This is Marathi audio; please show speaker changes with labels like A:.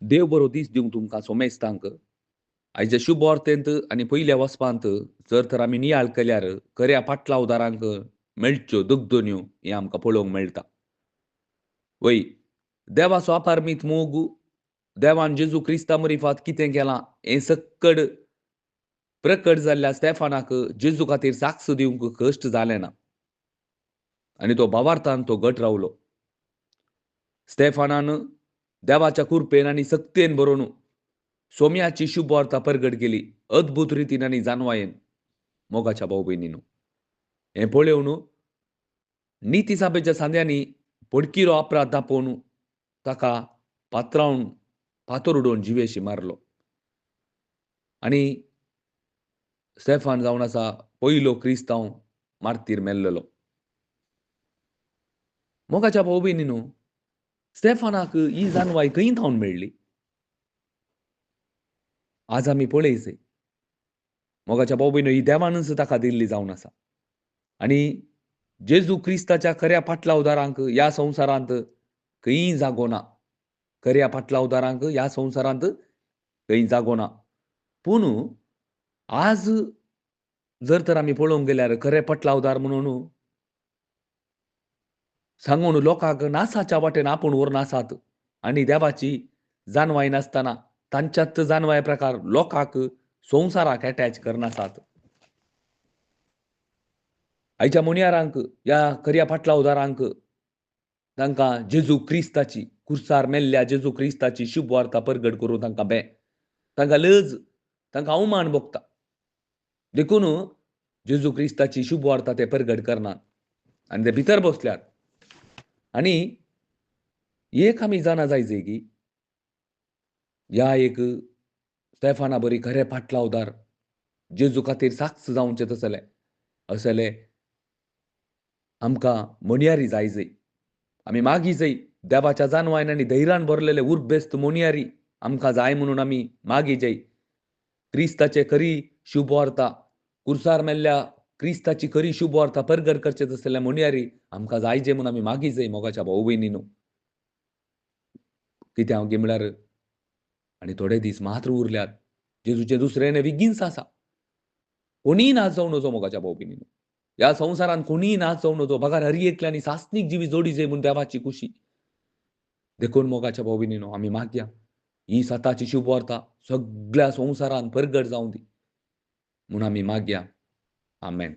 A: देव बरो दीस दिवंक तुमकां सोमेस्तांक आयच्या शुभ वार्तेंत आनी पयल्या वचपांत जर तर आमी नियाळ केल्यार खऱ्या फाटला उदारांक मेळच्यो दुगदुन्यो हें आमकां पळोवंक मेळटा. वय देवाचो अपारमीत मोग देवान जेजू क्रिस्ता मरिफात कितें केलां हें सक्कड प्रकट जाल्ल्या स्तेफानाक जेजू खातीर साक्ष दिवंक कश्ट जालें ना. आनी तो भावार्थान तो घट रावलो. स्तेफानान देवाच्या कृपेन आनी सक्तेन बरोवन सोम्याची शुभ वार्ता परगट केली. अद्भुत रितीन आनी जानवायेन. मोगाच्या भाव भयणींनो, हें पळयोवन निती सभेच्या सांद्यांनी पडकिलो अपराध दापोवन ताका पात्रावन फातर उडोवन जिवेशी मारलो. आनी स्तेफान जावन आसा पयलो क्रिस्तांव मार्तीर मेल्ललो. मोगाच्या भाव भयणींनो, स्तेफानाक ही जानवाय खंय थावन मेळ्ळी? आज आमी पळयत मोगाच्या भाव भयणीनो, ही देवानच ताका दिल्ली जावन आसा. आनी जेजू क्रिस्ताच्या खऱ्या फाटल्या उदारांक ह्या संवसारांत खंयय जागो ना. खऱ्या फाटल्या उदारांक ह्या संवसारांत खंय जागो ना. पूण आज जर तर आमी पळोवंक गेल्यार खरे फाटला उदार म्हणून सांगून लोकांक नासाच्या वाटेन आपूण व्हरून आसात आनी देवाची जानवाय नासतना तांच्याच जानवाय प्रकार लोकांक संवसाराक अटॅच करनासात. आयच्या मुनियारांक ह्या खऱ्या फाटल्या उदारांक तांकां जेजू क्रिस्ताची क्रुसार मेल्ल्या जेजू क्रिस्ताची शुभ वार्ता परगट करूं तांकां तांकां लज, तांकां अवमान भोगता. देखून जेजू क्रिस्ताची शुभ वार्ता ते परगट करनात आनी ते भितर बसल्यात. आनी एक आमी जाणा जायचे की ह्या एक स्तेफाना बरी खरे फाटला उदार जेजू खातीर साक्ष जावचें असले आमकां मोनयारी जाय. आमी मागी देवाच्या जानवायन आनी धैर्यान भरलेले उर्बेस्त मोनयारी आमकां जाय म्हणून आमी मागी क्रिस्ताचे खरी शुभ वार्ता क्रुसार मेल्ल्या क्रिस्ताची खरी शुभ वार्ता परगट करचे तसले मोनयारी आमकां जायजे म्हणून आमी मागी मोगाच्या भाव भयणींनो. कित्याक म्हळ्यार आनी थोडे दीस मात्र उरल्यात. जेजूचे दुसरें बेगीनच आसा. कोणीय नाच जावं नजो मोगाच्या भाव भयणींनो. ह्या संवसारांत कोणीय नाच जावं नजो. भगार हरी एकल्यानी सासणीक जिवी जोडी म्हूण देवाची खुशी. देखून मोगाच्या भाव भयणींनो, आमी मागया ही सताची शुभ वार्ता सगळ्या संवसारांत परगट जावं दी म्हूण आमी मागया. आमेन.